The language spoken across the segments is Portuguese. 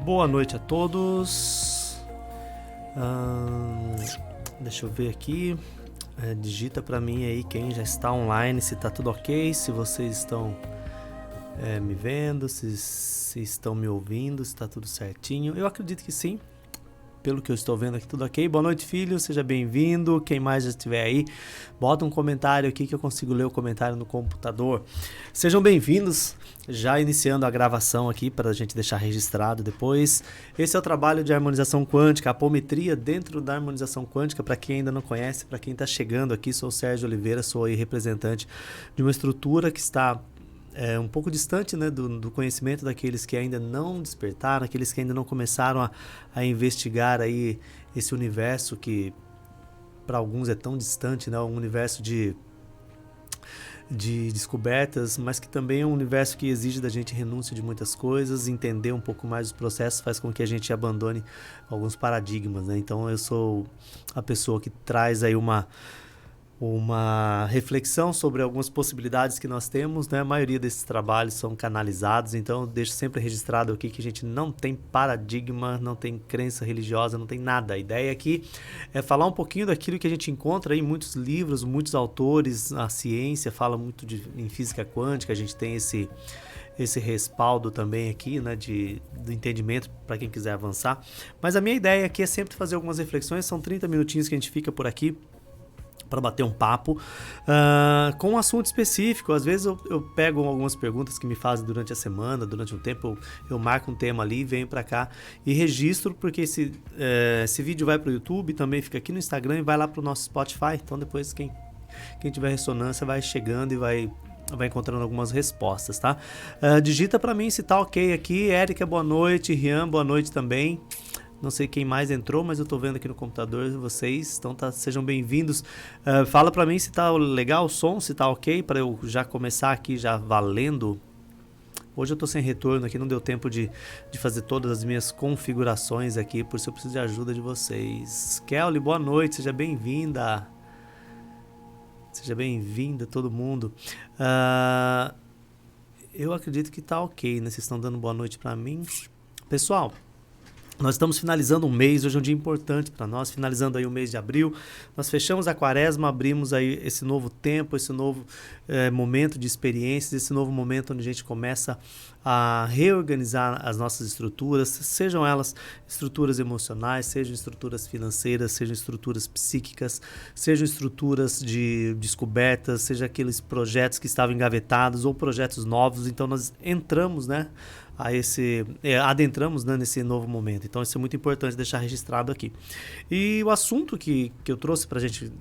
Boa noite a todos. Deixa eu ver aqui. Digita para mim aí quem já está online, se está tudo ok, se vocês estão me vendo, se estão me ouvindo, se está tudo certinho. Eu acredito que sim. Pelo que eu estou vendo aqui, tudo ok. Boa noite, filho. Seja bem-vindo. Quem mais já estiver aí, bota um comentário aqui que eu consigo ler o comentário no computador. Sejam bem-vindos. Já iniciando a gravação aqui para a gente deixar registrado depois. Esse é o trabalho de harmonização quântica, apometria dentro da harmonização quântica. Para quem ainda não conhece, para quem está chegando aqui, sou o Sérgio Oliveira, sou aí representante de uma estrutura que está um pouco distante, né, do conhecimento daqueles que ainda não despertaram, aqueles que ainda não começaram a investigar aí esse universo que para alguns é tão distante, né, um universo de descobertas, mas que também é um universo que exige da gente renúncia de muitas coisas, entender um pouco mais os processos faz com que a gente abandone alguns paradigmas, né? Então eu sou a pessoa que traz aí uma reflexão sobre algumas possibilidades que nós temos, né? A maioria desses trabalhos são canalizados, então eu deixo sempre registrado aqui que a gente não tem paradigma, não tem crença religiosa, não tem nada. A ideia aqui é falar um pouquinho daquilo que a gente encontra em muitos livros, muitos autores, a ciência fala muito em física quântica, a gente tem esse respaldo também aqui, né, do entendimento para quem quiser avançar. Mas a minha ideia aqui é sempre fazer algumas reflexões, são 30 minutinhos que a gente fica por aqui para bater um papo com um assunto específico. Às vezes eu pego algumas perguntas que me fazem durante a semana, durante um tempo eu marco um tema ali, venho para cá e registro, porque esse vídeo vai para o YouTube, também fica aqui no Instagram e vai lá para o nosso Spotify. Então depois quem tiver ressonância vai chegando e vai encontrando algumas respostas, tá? Digita para mim se tá ok aqui. Érica, boa noite. Rian, boa noite também. Não sei quem mais entrou, mas eu tô vendo aqui no computador vocês, então sejam bem-vindos. Fala pra mim se tá legal o som, se tá ok, para eu já começar aqui já valendo. Hoje eu tô sem retorno aqui, não deu tempo de fazer todas as minhas configurações aqui, por isso eu preciso de ajuda de vocês. Kelly, boa noite, seja bem-vinda. Seja bem-vinda todo mundo. Eu acredito que tá ok, né? Vocês estão dando boa noite pra mim. Pessoal, nós estamos finalizando um mês, hoje é um dia importante para nós, finalizando aí o mês de abril. Nós fechamos a quaresma, abrimos aí esse novo tempo, esse novo momento de experiências, esse novo momento onde a gente começa a reorganizar as nossas estruturas, sejam elas estruturas emocionais, sejam estruturas financeiras, sejam estruturas psíquicas, sejam estruturas de descobertas, sejam aqueles projetos que estavam engavetados ou projetos novos. Então nós entramos, né, adentramos, né, nesse novo momento. Então isso é muito importante deixar registrado aqui. E o assunto que eu trouxe para a gente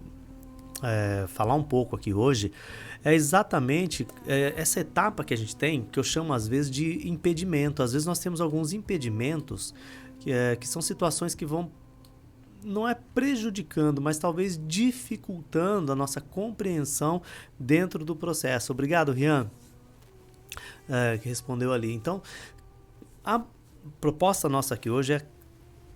falar um pouco aqui hoje é exatamente essa etapa que a gente tem, que eu chamo às vezes de impedimento. Às vezes nós temos alguns impedimentos que são situações que vão, não é prejudicando, mas talvez dificultando a nossa compreensão dentro do processo. Obrigado, Rian, que respondeu ali. Então, a proposta nossa aqui hoje é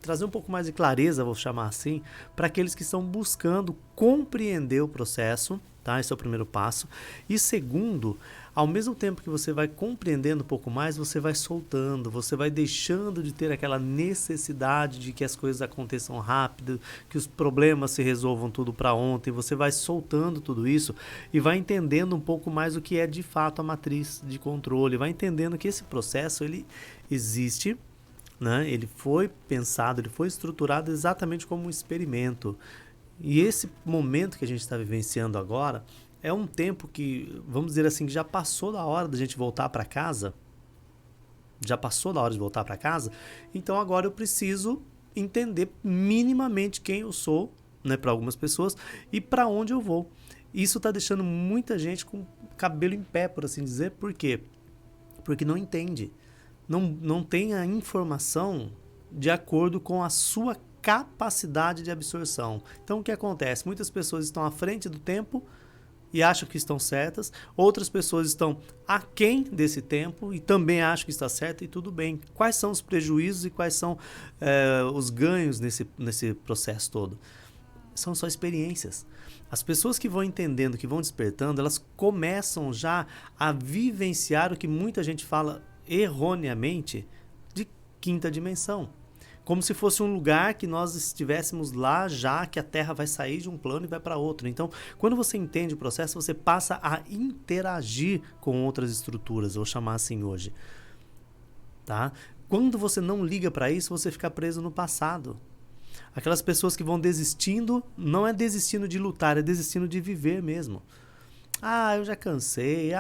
trazer um pouco mais de clareza, vou chamar assim, para aqueles que estão buscando compreender o processo, tá? Esse é o primeiro passo. E segundo, ao mesmo tempo que você vai compreendendo um pouco mais, você vai soltando, você vai deixando de ter aquela necessidade de que as coisas aconteçam rápido, que os problemas se resolvam tudo para ontem. Você vai soltando tudo isso e vai entendendo um pouco mais o que é de fato a matriz de controle, vai entendendo que esse processo ele existe, né? Ele foi pensado, ele foi estruturado exatamente como um experimento. E esse momento que a gente está vivenciando agora é um tempo que, vamos dizer assim, que já passou da hora da gente voltar para casa. Já passou da hora de voltar para casa. Então agora eu preciso entender minimamente quem eu sou, né, para algumas pessoas, e para onde eu vou. Isso está deixando muita gente com cabelo em pé, por assim dizer. Por quê? Porque não entende. Não tem a informação de acordo com a sua capacidade de absorção. Então o que acontece? Muitas pessoas estão à frente do tempo e acham que estão certas, outras pessoas estão aquém desse tempo e também acham que está certo, e tudo bem. Quais são os prejuízos e quais são os ganhos nesse processo todo? São só experiências. As pessoas que vão entendendo, que vão despertando, elas começam já a vivenciar o que muita gente fala erroneamente de quinta dimensão. Como se fosse um lugar que nós estivéssemos lá já, que a Terra vai sair de um plano e vai para outro. Então, quando você entende o processo, você passa a interagir com outras estruturas, vou chamar assim hoje. Tá? Quando você não liga para isso, você fica preso no passado. Aquelas pessoas que vão desistindo, não é desistindo de lutar, é desistindo de viver mesmo. Ah, eu já cansei,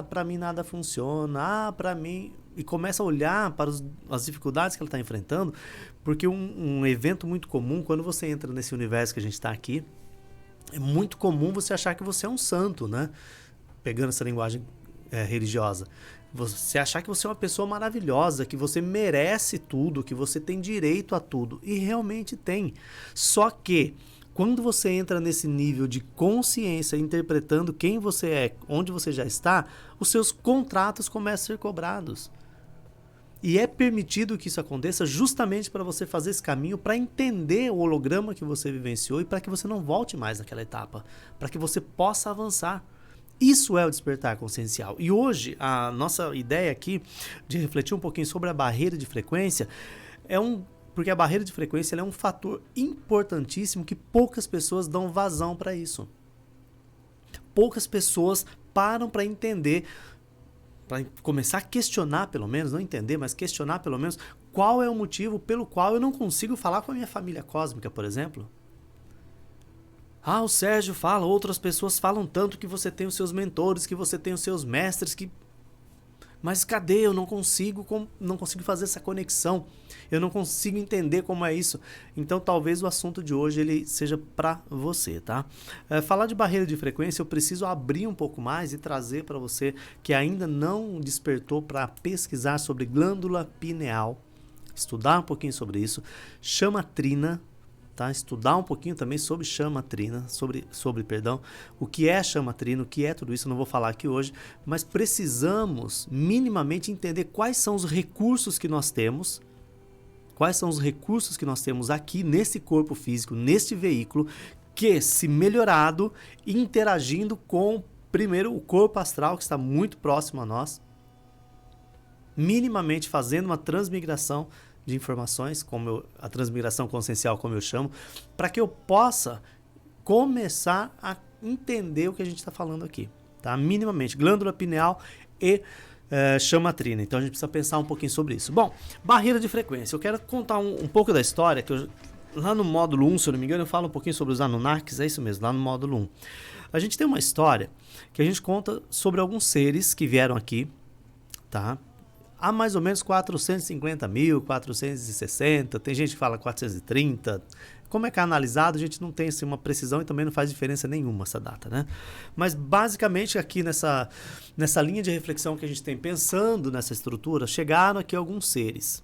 para mim nada funciona, para mim... E começa a olhar para as dificuldades que ela está enfrentando, porque um evento muito comum, quando você entra nesse universo que a gente está aqui, é muito comum você achar que você é um santo, né? Pegando essa linguagem religiosa. Você achar que você é uma pessoa maravilhosa, que você merece tudo, que você tem direito a tudo. E realmente tem. Só que quando você entra nesse nível de consciência, interpretando quem você é, onde você já está, os seus contratos começam a ser cobrados. E é permitido que isso aconteça justamente para você fazer esse caminho, para entender o holograma que você vivenciou e para que você não volte mais naquela etapa, para que você possa avançar. Isso é o despertar consciencial. E hoje, a nossa ideia aqui de refletir um pouquinho sobre a barreira de frequência porque a barreira de frequência ela é um fator importantíssimo que poucas pessoas dão vazão para isso. Poucas pessoas param para entender, para começar a questionar pelo menos, não entender, mas questionar pelo menos, qual é o motivo pelo qual eu não consigo falar com a minha família cósmica, por exemplo. Ah, o Sérgio fala, outras pessoas falam tanto que você tem os seus mentores, que você tem os seus mestres, mas cadê? Eu não consigo fazer essa conexão. Eu não consigo entender como é isso. Então talvez o assunto de hoje ele seja para você, tá? Falar de barreira de frequência, eu preciso abrir um pouco mais e trazer para você que ainda não despertou para pesquisar sobre glândula pineal, estudar um pouquinho sobre isso, chama trina, tá? Estudar um pouquinho também sobre chama trina, sobre o que é chama trina, o que é tudo isso, eu não vou falar aqui hoje, mas precisamos minimamente entender quais são os recursos que nós temos, aqui nesse corpo físico, neste veículo, que se melhorado, interagindo com, primeiro, o corpo astral, que está muito próximo a nós, minimamente fazendo uma transmigração de informações, a transmigração consciencial, como eu chamo, para que eu possa começar a entender o que a gente está falando aqui, tá? Minimamente, glândula pineal e chama trina. Então a gente precisa pensar um pouquinho sobre isso. Bom, barreira de frequência. Eu quero contar um pouco da história, que lá no módulo 1, se eu não me engano, eu falo um pouquinho sobre os Anunnakis, é isso mesmo, lá no módulo 1. A gente tem uma história que a gente conta sobre alguns seres que vieram aqui, tá? Há mais ou menos 450 mil, 460, tem gente que fala 430. Como é que é analisado, a gente não tem assim, uma precisão e também não faz diferença nenhuma essa data, né? Mas basicamente aqui nessa linha de reflexão que a gente tem pensando nessa estrutura, chegaram aqui alguns seres,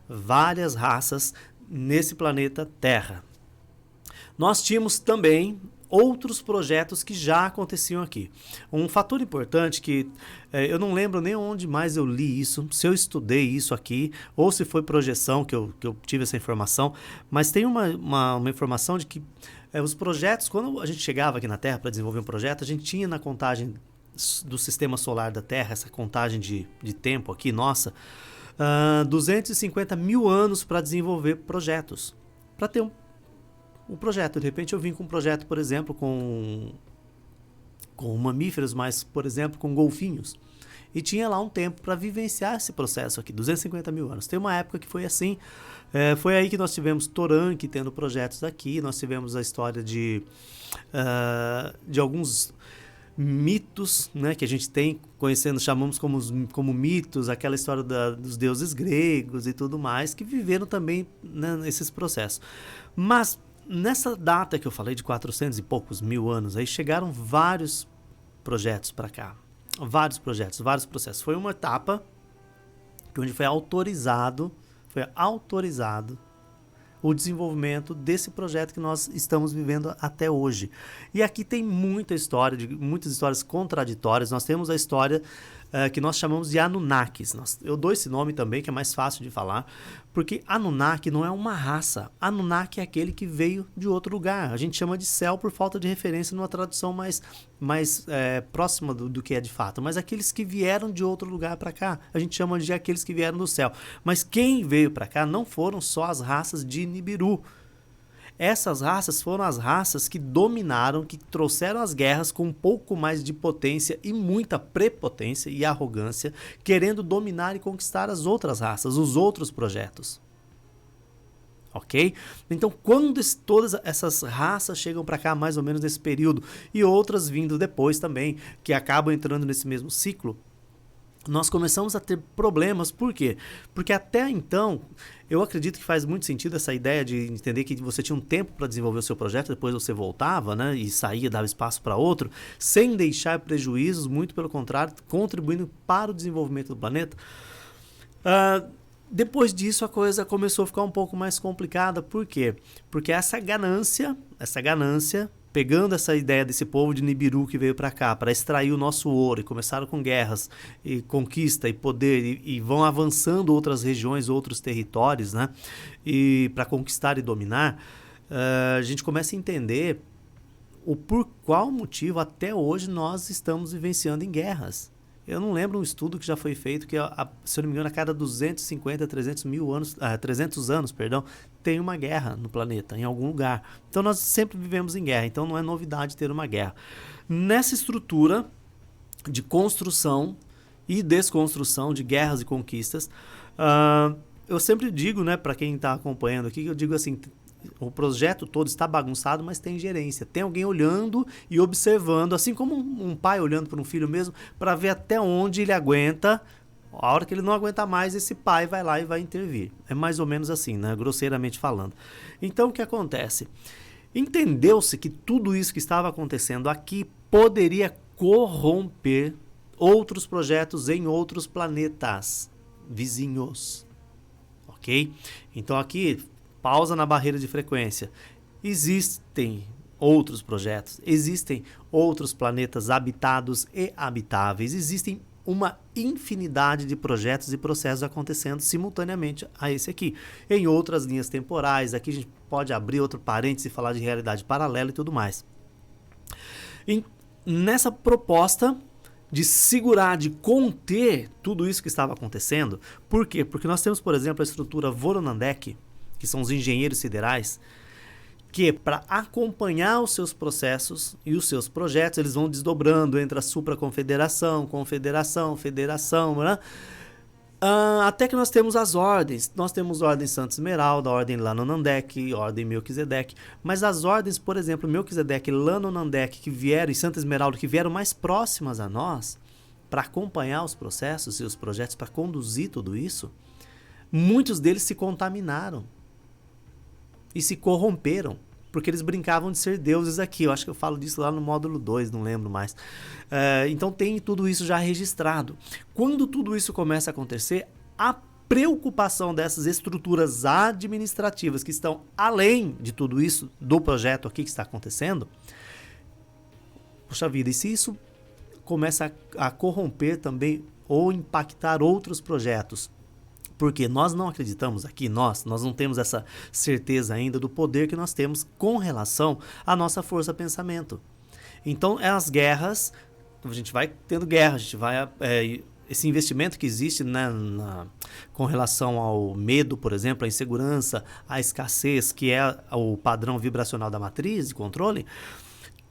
várias raças nesse planeta Terra. Nós tínhamos também outros projetos que já aconteciam aqui. Um fator importante que eu não lembro nem onde mais eu li isso, se eu estudei isso aqui, ou se foi projeção que eu tive essa informação, mas tem uma informação de que os projetos, quando a gente chegava aqui na Terra para desenvolver um projeto, a gente tinha na contagem do sistema solar da Terra, essa contagem de tempo aqui, nossa, 250 mil anos para desenvolver projetos, para ter um projeto. De repente eu vim com um projeto, por exemplo, com mamíferos, mas, por exemplo, com golfinhos. E tinha lá um tempo para vivenciar esse processo aqui, 250 mil anos. Tem uma época que foi assim, foi aí que nós tivemos Toranque tendo projetos aqui, nós tivemos a história de alguns mitos, né, que a gente tem conhecendo, chamamos como mitos, aquela história dos deuses gregos e tudo mais, que viveram também, né, nesses processos. Mas nessa data que eu falei de 400 e poucos mil anos, aí chegaram vários projetos para cá. Vários projetos, vários processos. Foi uma etapa onde foi autorizado foi autorizado o desenvolvimento desse projeto que nós estamos vivendo até hoje. E aqui tem muitas histórias contraditórias. Nós temos a história que nós chamamos de Anunnakis. Eu dou esse nome também, que é mais fácil de falar, porque Anunnaki não é uma raça. Anunnaki é aquele que veio de outro lugar. A gente chama de céu por falta de referência numa tradução mais próxima do que é de fato. Mas aqueles que vieram de outro lugar para cá, a gente chama de aqueles que vieram do céu. Mas quem veio para cá não foram só as raças de Nibiru. Essas raças foram as raças que dominaram, que trouxeram as guerras com um pouco mais de potência e muita prepotência e arrogância, querendo dominar e conquistar as outras raças, os outros projetos. Ok? Então, quando todas essas raças chegam para cá, mais ou menos nesse período, e outras vindo depois também, que acabam entrando nesse mesmo ciclo, nós começamos a ter problemas. Por quê? Porque até então, eu acredito que faz muito sentido essa ideia de entender que você tinha um tempo para desenvolver o seu projeto, depois você voltava, né, e saía, dava espaço para outro, sem deixar prejuízos, muito pelo contrário, contribuindo para o desenvolvimento do planeta. Depois disso, a coisa começou a ficar um pouco mais complicada. Por quê? Porque essa ganância, pegando essa ideia desse povo de Nibiru que veio para cá para extrair o nosso ouro, e começaram com guerras e conquista e poder, e vão avançando outras regiões, outros territórios, né, e para conquistar e dominar, a gente começa a entender por qual motivo até hoje nós estamos vivenciando em guerras. Eu não lembro um estudo que já foi feito que, se eu não me engano, a cada 250, 300 anos, tem uma guerra no planeta, em algum lugar. Então nós sempre vivemos em guerra, então não é novidade ter uma guerra. Nessa estrutura de construção e desconstrução de guerras e conquistas, eu sempre digo, né, para quem está acompanhando aqui, eu digo assim, o projeto todo está bagunçado, mas tem gerência. Tem alguém olhando e observando, assim como um pai olhando para um filho mesmo, para ver até onde ele aguenta. A hora que ele não aguenta mais, esse pai vai lá e vai intervir. É mais ou menos assim, né? Grosseiramente falando. Então, o que acontece? Entendeu-se que tudo isso que estava acontecendo aqui poderia corromper outros projetos em outros planetas vizinhos. Ok? Então, aqui, pausa na barreira de frequência. Existem outros projetos, existem outros planetas habitados e habitáveis, existem uma infinidade de projetos e processos acontecendo simultaneamente a esse aqui. Em outras linhas temporais, aqui a gente pode abrir outro parênteses e falar de realidade paralela e tudo mais. Nessa proposta de segurar, de conter tudo isso que estava acontecendo, por quê? Porque nós temos, por exemplo, a estrutura Voronandek, que são os engenheiros siderais, que para acompanhar os seus processos e os seus projetos, eles vão desdobrando entre a supraconfederação, confederação, federação, né? Até que nós temos as ordens. Nós temos a Ordem Santa Esmeralda, a Ordem Lanonandek, a Ordem Melquisedeque. Mas as ordens, por exemplo, Melquisedeque, Lanonandek, que vieram, e Santa Esmeralda, que vieram mais próximas a nós, para acompanhar os processos e os projetos, para conduzir tudo isso, muitos deles se contaminaram e se corromperam, porque eles brincavam de ser deuses aqui. Eu acho que eu falo disso lá no módulo 2, não lembro mais. Então tem tudo isso já registrado. Quando tudo isso começa a acontecer, a preocupação dessas estruturas administrativas que estão além de tudo isso, do projeto aqui que está acontecendo, poxa vida, e se isso começa a corromper também ou impactar outros projetos? Porque nós não acreditamos aqui, nós não temos essa certeza ainda do poder que nós temos com relação à nossa força pensamento. Então, as guerras, a gente vai tendo guerra, a gente vai... esse investimento que existe, né, com relação ao medo, por exemplo, à insegurança, à escassez, que é o padrão vibracional da matriz de controle,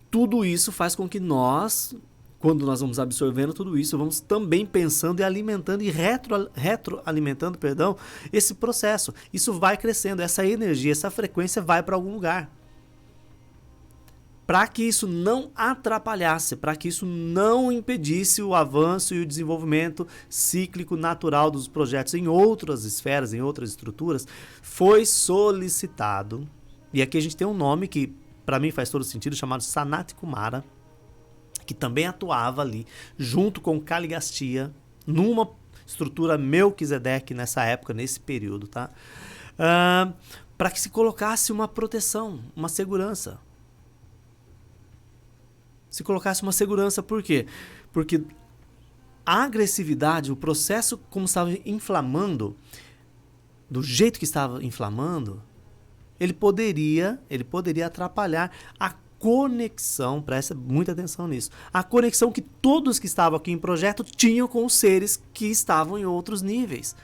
tudo isso faz com que nós... Quando nós vamos absorvendo tudo isso, vamos também pensando e alimentando e retroalimentando, esse processo. Isso vai crescendo, essa energia, essa frequência vai para algum lugar. Para que isso não atrapalhasse, para que isso não impedisse o avanço e o desenvolvimento cíclico natural dos projetos em outras esferas, em outras estruturas, foi solicitado. E aqui a gente tem um nome que, para mim, faz todo sentido, chamado Sanat Kumara, que também atuava ali, junto com Kaligastia, estrutura Melquisedeque nessa época, nesse período, tá? Para que se colocasse uma proteção, uma segurança. Se colocasse uma segurança, por quê? Porque a agressividade, o processo como estava inflamando, do jeito que estava inflamando, ele poderia atrapalhar a conexão, presta muita atenção nisso, a conexão que todos que estavam aqui em projeto tinham com os seres que estavam em outros níveis.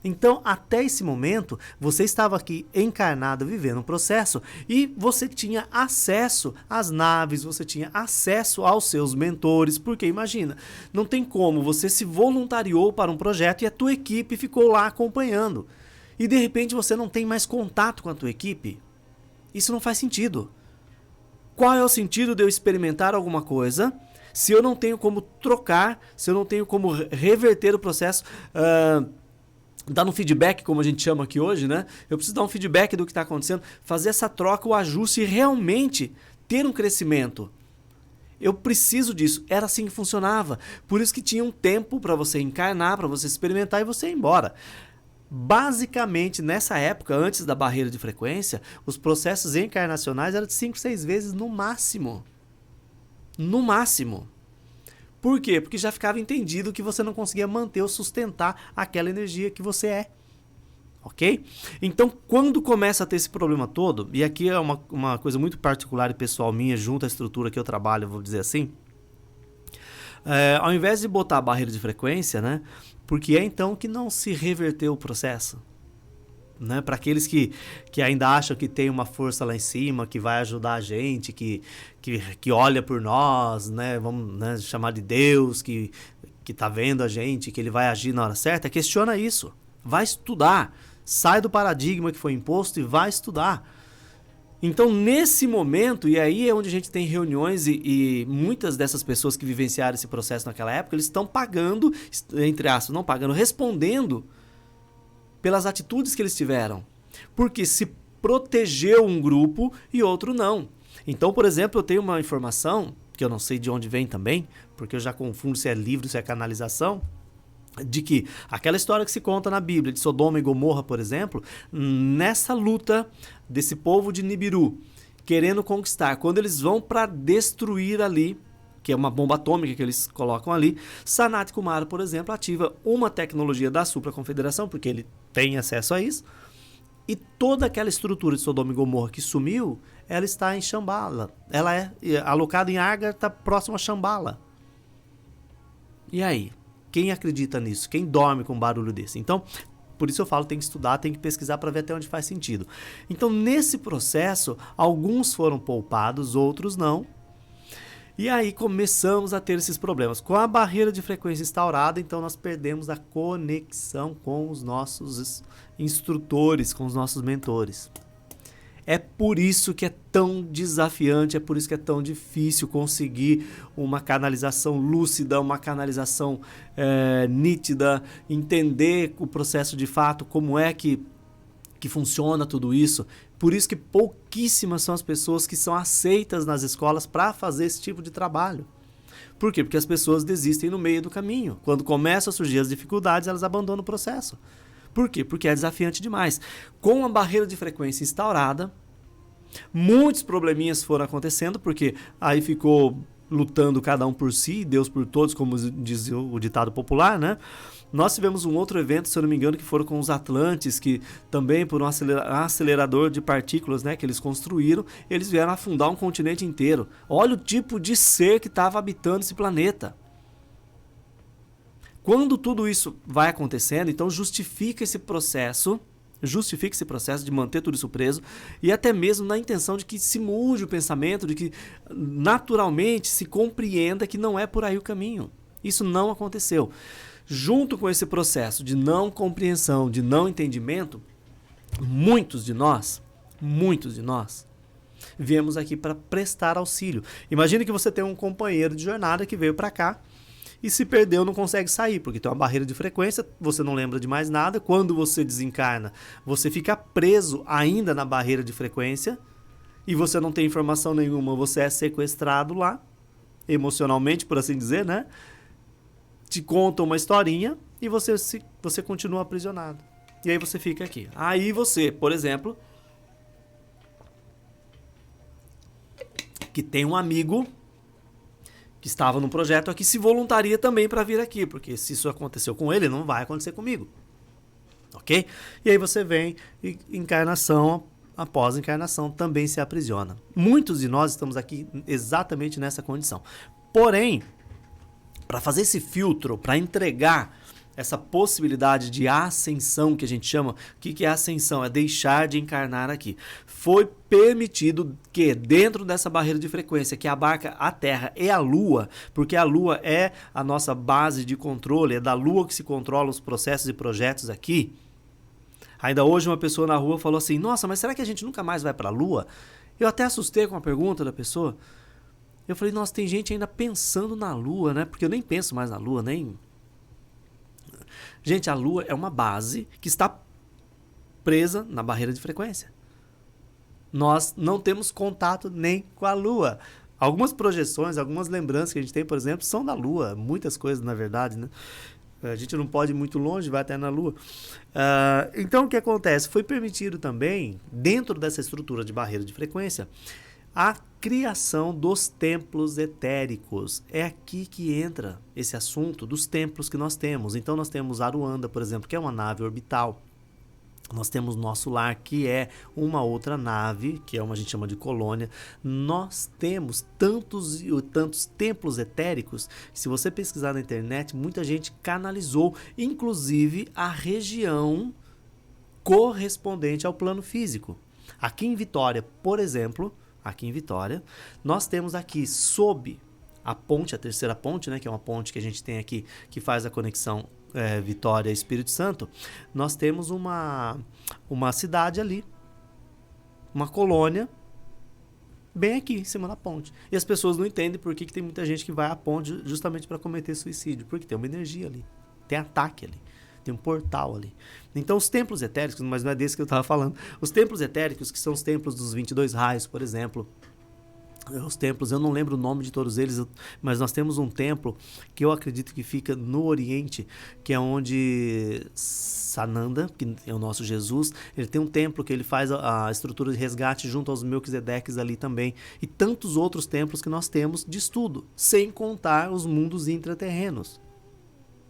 Então, até esse momento, você estava aqui encarnado, vivendo um processo, e você tinha acesso às naves, você tinha acesso aos seus mentores, porque imagina, não tem como, você se voluntariou para um projeto e a tua equipe ficou lá acompanhando. E de repente você não tem mais contato com a tua equipe. Isso não faz sentido. Qual é o sentido de eu experimentar alguma coisa se eu não tenho como trocar, se eu não tenho como reverter o processo, dar um feedback, como a gente chama aqui hoje, né? Eu preciso dar um feedback do que está acontecendo, fazer essa troca, o ajuste e realmente ter um crescimento. Eu preciso disso. Era assim que funcionava. Por isso que tinha um tempo para você encarnar, para você experimentar e você ir embora. Basicamente, nessa época, antes da barreira de frequência, os processos encarnacionais eram de 5, 6 vezes no máximo. No máximo. Por quê? Porque já ficava entendido que você não conseguia manter ou sustentar aquela energia que você é. Ok? Então, quando começa a ter esse problema todo, e aqui é uma coisa muito particular e pessoal minha, junto à estrutura que eu trabalho, vou dizer assim, ao invés de botar a barreira de frequência, né? Porque é então que não se reverteu o processo. Né? Para aqueles que ainda acham que tem uma força lá em cima, que vai ajudar a gente, que olha por nós, né? Vamos, né, chamar de Deus, que está vendo a gente, que ele vai agir na hora certa, questiona isso. Vai estudar. Sai do paradigma que foi imposto e vai estudar. Então, nesse momento, e aí é onde a gente tem reuniões e muitas dessas pessoas que vivenciaram esse processo naquela época, eles estão pagando, entre aspas, não pagando, respondendo pelas atitudes que eles tiveram. Porque se protegeu um grupo e outro não. Então, por exemplo, eu tenho uma informação, que eu não sei de onde vem também, porque eu já confundo se é livro, se é canalização, de que aquela história que se conta na Bíblia, de Sodoma e Gomorra, por exemplo, nessa luta desse povo de Nibiru, querendo conquistar, quando eles vão para destruir ali, que é uma bomba atômica que eles colocam ali, Sanat Kumara, por exemplo, ativa uma tecnologia da Supraconfederação, porque ele tem acesso a isso, e toda aquela estrutura de Sodoma e Gomorra que sumiu, ela está em Shambhala. Ela é alocada em Agartha, próximo a Shambhala. E aí? Quem acredita nisso? Quem dorme com um barulho desse? Então, por isso eu falo, tem que estudar, tem que pesquisar para ver até onde faz sentido. Então, nesse processo, alguns foram poupados, outros não. E aí começamos a ter esses problemas. Com a barreira de frequência instaurada, então nós perdemos a conexão com os nossos instrutores, com os nossos mentores. É por isso que é tão desafiante, é por isso que é tão difícil conseguir uma canalização lúcida, uma canalização nítida, entender o processo de fato, como é que funciona tudo isso. Por isso que pouquíssimas são as pessoas que são aceitas nas escolas para fazer esse tipo de trabalho. Por quê? Porque as pessoas desistem no meio do caminho. Quando começam a surgir as dificuldades, elas abandonam o processo. Por quê? Porque é desafiante demais. Com a barreira de frequência instaurada, muitos probleminhas foram acontecendo, porque aí ficou lutando cada um por si, Deus por todos, como diz o ditado popular, né? Nós tivemos um outro evento, se eu não me engano, que foram com os Atlantes, que também por um acelerador de partículas, né, que eles construíram, eles vieram afundar um continente inteiro. Olha o tipo de ser que estava habitando esse planeta. Quando tudo isso vai acontecendo, então justifica esse processo de manter tudo isso preso, e até mesmo na intenção de que se mude o pensamento, de que naturalmente se compreenda que não é por aí o caminho. Isso não aconteceu. Junto com esse processo de não compreensão, de não entendimento, muitos de nós, viemos aqui para prestar auxílio. Imagine que você tem um companheiro de jornada que veio para cá e se perdeu, não consegue sair, porque tem uma barreira de frequência, você não lembra de mais nada. Quando você desencarna, você fica preso ainda na barreira de frequência e você não tem informação nenhuma, você é sequestrado lá, emocionalmente, por assim dizer, né? te contam uma historinha e você continua aprisionado. E aí você fica aqui. Aí você, por exemplo, que tem um amigo que estava num projeto aqui, se voluntaria também para vir aqui, porque se isso aconteceu com ele, não vai acontecer comigo. Ok? E aí você vem e encarnação após encarnação também se aprisiona. Muitos de nós estamos aqui exatamente nessa condição. Porém, para fazer esse filtro, para entregar essa possibilidade de ascensão que a gente chama, o que é ascensão? É deixar de encarnar aqui. Foi permitido que dentro dessa barreira de frequência que abarca a Terra e a Lua, porque a Lua é a nossa base de controle, é da Lua que se controla os processos e projetos aqui. Ainda hoje uma pessoa na rua falou assim, nossa, mas será que a gente nunca mais vai para a Lua? Eu até assustei com a pergunta da pessoa. Eu falei, nossa, tem gente ainda pensando na Lua, né? Porque eu nem penso mais na Lua, nem... Gente, a Lua é uma base que está presa na barreira de frequência. Nós não temos contato nem com a Lua. Algumas projeções, algumas lembranças que a gente tem, por exemplo, são da Lua. Muitas coisas, na verdade, né? A gente não pode ir muito longe, vai até na Lua. Então, o que acontece? Foi permitido também, dentro dessa estrutura de barreira de frequência, a criação dos templos etéricos. É aqui que entra esse assunto dos templos que nós temos. Então, nós temos Aruanda, por exemplo, que é uma nave orbital. Nós temos Nosso Lar, que é uma outra nave, que é uma, a gente chama de colônia. Nós temos tantos e tantos templos etéricos, que se você pesquisar na internet, muita gente canalizou, inclusive a região correspondente ao plano físico. Aqui em Vitória, por exemplo, aqui em Vitória, nós temos aqui sob a ponte, a terceira ponte, né, que é uma ponte que a gente tem aqui, que faz a conexão Vitória e Espírito Santo, nós temos uma cidade ali, uma colônia, bem aqui, em cima da ponte. E as pessoas não entendem por que tem muita gente que vai à ponte justamente para cometer suicídio, porque tem uma energia ali, tem ataque ali, tem um portal ali. Então os templos etéricos, mas não é desse que eu estava falando, os templos etéricos, que são os templos dos 22 raios, por exemplo, os templos, eu não lembro o nome de todos eles, mas nós temos um templo que eu acredito que fica no Oriente, que é onde Sananda, que é o nosso Jesus, ele tem um templo que ele faz a estrutura de resgate junto aos Melquisedeques ali também, e tantos outros templos que nós temos de estudo, sem contar os mundos intraterrenos,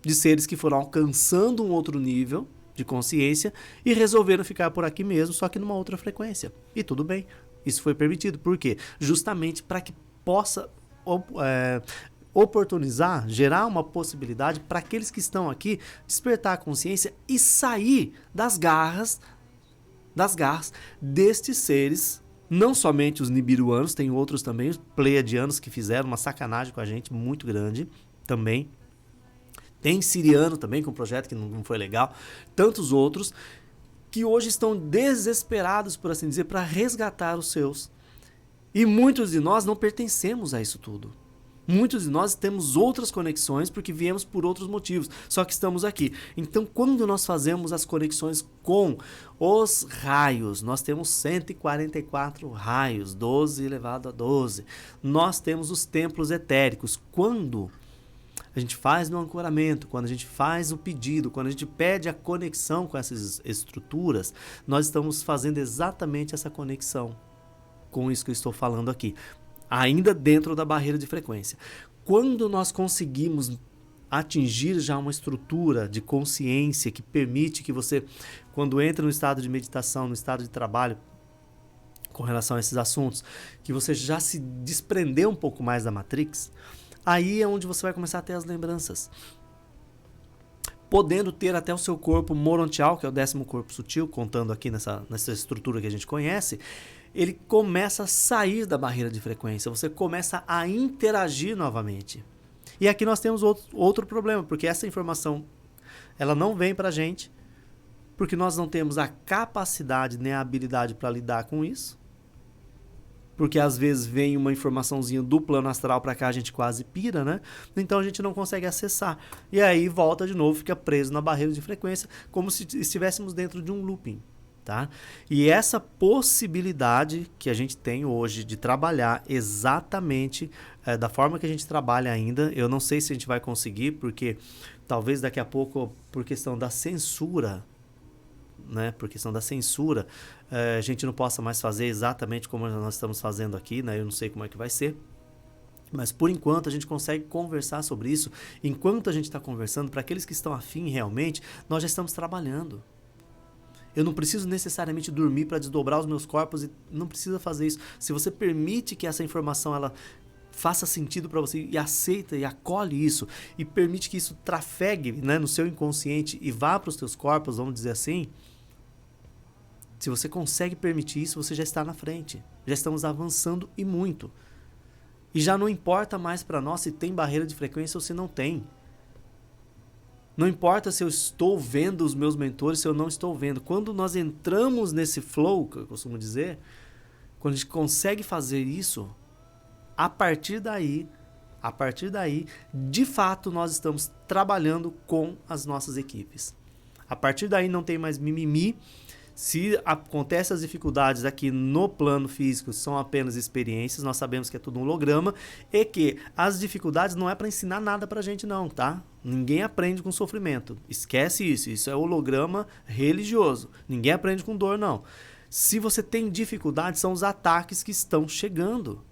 de seres que foram alcançando um outro nível de consciência e resolveram ficar por aqui mesmo, só que numa outra frequência, e tudo bem. Isso foi permitido. Por quê? Justamente para que possa oportunizar, gerar uma possibilidade para aqueles que estão aqui despertar a consciência e sair das garras destes seres, não somente os nibiruanos, tem outros também, os pleiadianos que fizeram uma sacanagem com a gente muito grande também. Tem siriano também com um projeto que não foi legal. Tantos outros que hoje estão desesperados, por assim dizer, para resgatar os seus. E muitos de nós não pertencemos a isso tudo. Muitos de nós temos outras conexões porque viemos por outros motivos, só que estamos aqui. Então, quando nós fazemos as conexões com os raios, nós temos 144 raios, 12 elevado a 12. Nós temos os templos etéricos. Quando a gente faz no ancoramento, quando a gente faz o pedido, quando a gente pede a conexão com essas estruturas, nós estamos fazendo exatamente essa conexão com isso que eu estou falando aqui, ainda dentro da barreira de frequência. Quando nós conseguimos atingir já uma estrutura de consciência que permite que você, quando entra no estado de meditação, no estado de trabalho, com relação a esses assuntos, que você já se desprendeu um pouco mais da Matrix, aí é onde você vai começar a ter as lembranças. Podendo ter até o seu corpo morontial, que é o 10º corpo sutil, contando aqui nessa estrutura que a gente conhece, ele começa a sair da barreira de frequência, você começa a interagir novamente. E aqui nós temos outro problema, porque essa informação ela não vem para a gente, porque nós não temos a capacidade nem a habilidade para lidar com isso. Porque às vezes vem uma informaçãozinha do plano astral para cá, a gente quase pira, né? Então a gente não consegue acessar. E aí volta de novo, fica preso na barreira de frequência, como se estivéssemos dentro de um looping. Tá? E essa possibilidade que a gente tem hoje de trabalhar exatamente da forma que a gente trabalha ainda, eu não sei se a gente vai conseguir, porque talvez daqui a pouco, por questão da censura, né, por questão da censura, a gente não possa mais fazer exatamente como nós estamos fazendo aqui, né? Eu não sei como é que vai ser. Mas, por enquanto, a gente consegue conversar sobre isso. Enquanto a gente está conversando, para aqueles que estão afim realmente, nós já estamos trabalhando. Eu não preciso necessariamente dormir para desdobrar os meus corpos, e não precisa fazer isso. Se você permite que essa informação ela faça sentido para você e aceita e acolhe isso e permite que isso trafegue, né, no seu inconsciente e vá para os teus corpos, vamos dizer assim, se você consegue permitir isso, você já está na frente. Já estamos avançando e muito. E já não importa mais para nós se tem barreira de frequência ou se não tem. Não importa se eu estou vendo os meus mentores, se eu não estou vendo. Quando nós entramos nesse flow, que eu costumo dizer, quando a gente consegue fazer isso, a partir daí, de fato, nós estamos trabalhando com as nossas equipes. A partir daí não tem mais mimimi. Se acontecem as dificuldades aqui no plano físico, são apenas experiências, nós sabemos que é tudo um holograma e que as dificuldades não é para ensinar nada pra gente não, tá? Ninguém aprende com sofrimento, esquece isso, isso é holograma religioso, ninguém aprende com dor não. Se você tem dificuldades, são os ataques que estão chegando.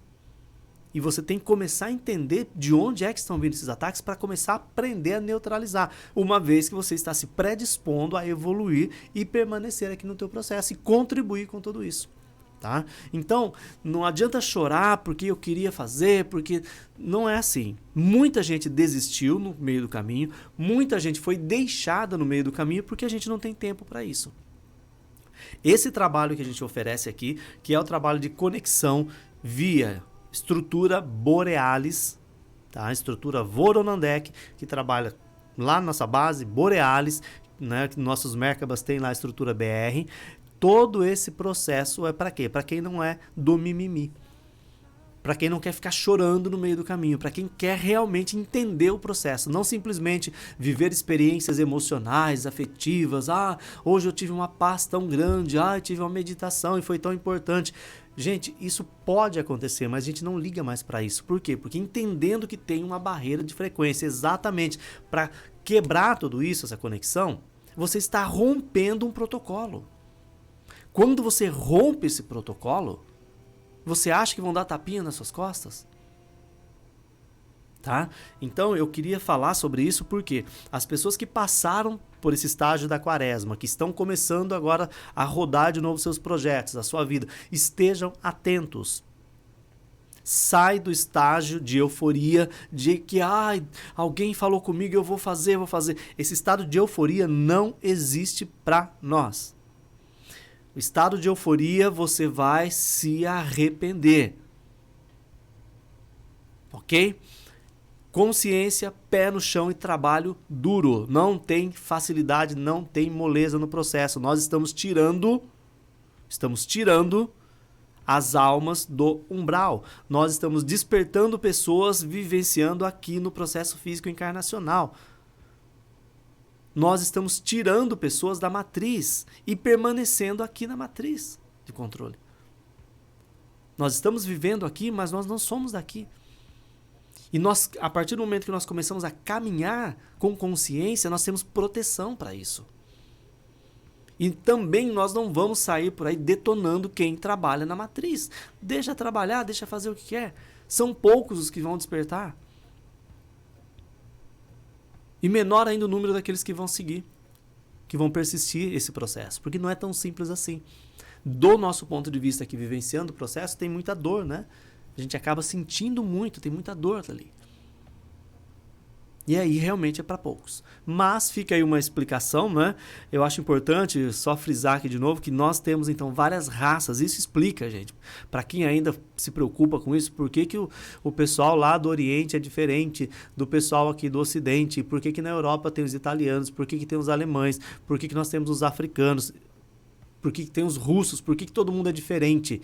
E você tem que começar a entender de onde é que estão vindo esses ataques para começar a aprender a neutralizar, uma vez que você está se predispondo a evoluir e permanecer aqui no teu processo e contribuir com tudo isso. Tá? Então, não adianta chorar porque eu queria fazer, porque não é assim. Muita gente desistiu no meio do caminho, muita gente foi deixada no meio do caminho porque a gente não tem tempo para isso. Esse trabalho que a gente oferece aqui, que é o trabalho de conexão via estrutura Borealis, tá? Estrutura Voronandek, que trabalha lá na nossa base, Borealis, né? Nossos Merkabas têm lá a estrutura BR. Todo esse processo é para quê? Para quem não é do mimimi. Para quem não quer ficar chorando no meio do caminho, para quem quer realmente entender o processo, não simplesmente viver experiências emocionais, afetivas. Ah, hoje eu tive uma paz tão grande, ah, eu tive uma meditação e foi tão importante. Gente, isso pode acontecer, mas a gente não liga mais para isso. Por quê? Porque entendendo que tem uma barreira de frequência, exatamente para quebrar tudo isso, essa conexão, você está rompendo um protocolo. Quando você rompe esse protocolo, você acha que vão dar tapinha nas suas costas? Tá? Então eu queria falar sobre isso porque as pessoas que passaram por esse estágio da quaresma, que estão começando agora a rodar de novo seus projetos, a sua vida, estejam atentos. Sai do estágio de euforia, de que alguém falou comigo, eu vou fazer. Esse estado de euforia não existe para nós. O estado de euforia você vai se arrepender. Ok? Consciência, pé no chão e trabalho duro. Não tem facilidade, não tem moleza no processo. Nós estamos tirando as almas do umbral. Nós estamos despertando pessoas vivenciando aqui no processo físico encarnacional. Nós estamos tirando pessoas da matriz e permanecendo aqui na matriz de controle. Nós estamos vivendo aqui, mas nós não somos daqui. E nós, a partir do momento que nós começamos a caminhar com consciência, nós temos proteção para isso. E também nós não vamos sair por aí detonando quem trabalha na matriz. Deixa trabalhar, deixa fazer o que quer. São poucos os que vão despertar. E menor ainda o número daqueles que vão seguir, que vão persistir esse processo. Porque não é tão simples assim. Do nosso ponto de vista aqui, vivenciando o processo, tem muita dor, né? A gente acaba sentindo muito, tem muita dor ali. E aí realmente é para poucos. Mas fica aí uma explicação, né? Eu acho importante só frisar aqui de novo que nós temos então várias raças. Isso explica, gente, para quem ainda se preocupa com isso, por que o pessoal lá do Oriente é diferente do pessoal aqui do Ocidente, por que na Europa tem os italianos, por que tem os alemães, por que nós temos os africanos, por que tem os russos, por que todo mundo é diferente?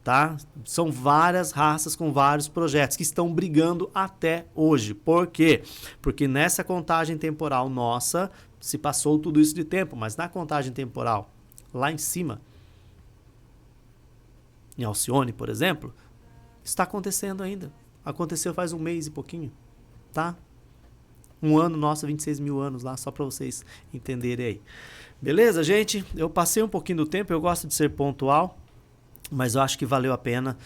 Tá? São várias raças com vários projetos que estão brigando até hoje. Por quê? Porque nessa contagem temporal nossa se passou tudo isso de tempo, mas na contagem temporal lá em cima, em Alcione, por exemplo, está acontecendo ainda. Aconteceu faz um mês e pouquinho, tá? Um ano nosso, 26 mil anos lá, só para vocês entenderem aí. Beleza, gente? Eu passei um pouquinho do tempo, eu gosto de ser pontual, mas eu acho que valeu a pena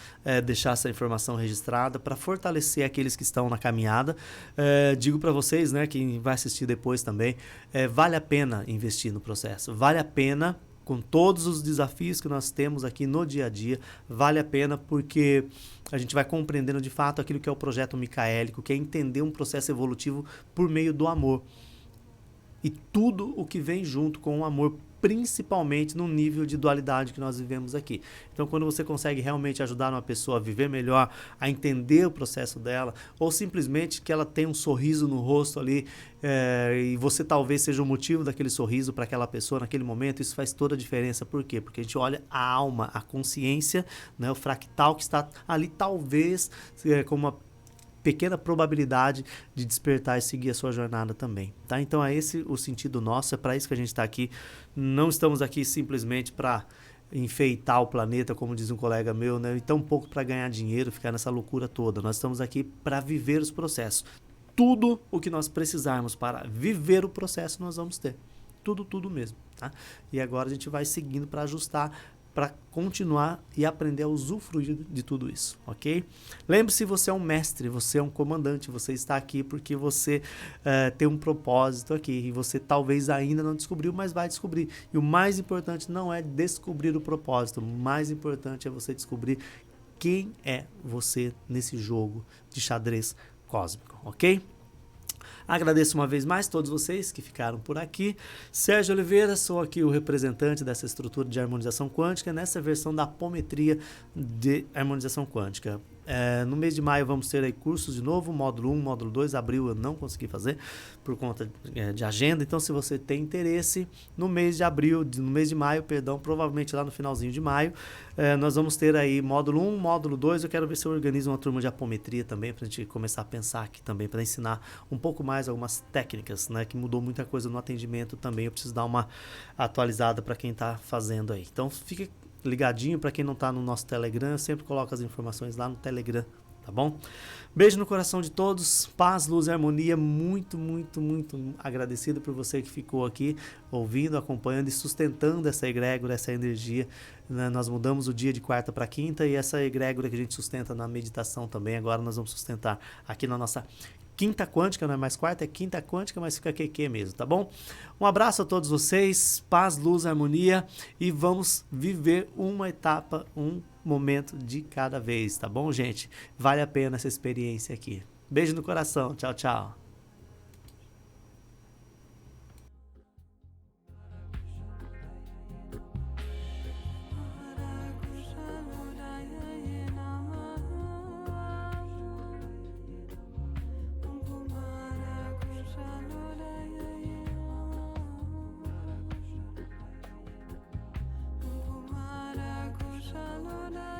deixar essa informação registrada para fortalecer aqueles que estão na caminhada. Digo para vocês, né, quem vai assistir depois também, vale a pena investir no processo, vale a pena com todos os desafios que nós temos aqui no dia a dia, vale a pena porque a gente vai compreendendo de fato aquilo que é o projeto micaélico, que é entender um processo evolutivo por meio do amor. E tudo o que vem junto com o amor, principalmente no nível de dualidade que nós vivemos aqui. Então, quando você consegue realmente ajudar uma pessoa a viver melhor, a entender o processo dela, ou simplesmente que ela tenha um sorriso no rosto ali, e você talvez seja o motivo daquele sorriso para aquela pessoa naquele momento, isso faz toda a diferença. Por quê? Porque a gente olha a alma, a consciência, né, o fractal que está ali, talvez como uma pequena probabilidade de despertar e seguir a sua jornada também, tá? Então é esse o sentido nosso, é para isso que a gente está aqui. Não estamos aqui simplesmente para enfeitar o planeta, como diz um colega meu, né? E tão pouco para ganhar dinheiro, ficar nessa loucura toda. Nós estamos aqui para viver os processos. Tudo o que nós precisarmos para viver o processo nós vamos ter. Tudo mesmo, tá? E agora a gente vai seguindo para ajustar, para continuar e aprender a usufruir de tudo isso, ok? Lembre-se, você é um mestre, você é um comandante, você está aqui porque você tem um propósito aqui e você talvez ainda não descobriu, mas vai descobrir. E o mais importante não é descobrir o propósito, o mais importante é você descobrir quem é você nesse jogo de xadrez cósmico, ok? Agradeço uma vez mais todos vocês que ficaram por aqui. Sérgio Oliveira, sou aqui o representante dessa estrutura de harmonização quântica, nessa versão da apometria de harmonização quântica. No mês de maio vamos ter aí cursos de novo, módulo 1, módulo 2, abril eu não consegui fazer por conta de agenda, então se você tem interesse, no mês de maio, provavelmente lá no finalzinho de maio, nós vamos ter aí módulo 1, módulo 2, eu quero ver se eu organizo uma turma de apometria também, para a gente começar a pensar aqui também, para ensinar um pouco mais algumas técnicas, né, que mudou muita coisa no atendimento também, eu preciso dar uma atualizada para quem está fazendo aí. Então fique ligadinho, para quem não está no nosso Telegram, eu sempre coloco as informações lá no Telegram, tá bom? Beijo no coração de todos, paz, luz e harmonia, muito agradecido por você que ficou aqui ouvindo, acompanhando e sustentando essa egrégora, essa energia, né? Nós mudamos o dia de quarta para quinta e essa egrégora que a gente sustenta na meditação também, agora nós vamos sustentar aqui na nossa quinta quântica, não é mais quarta, é quinta quântica, mas fica QQ mesmo, tá bom? Um abraço a todos vocês, paz, luz, harmonia e vamos viver uma etapa, um momento de cada vez, tá bom, gente? Vale a pena essa experiência aqui. Beijo no coração, tchau, tchau. Shalom.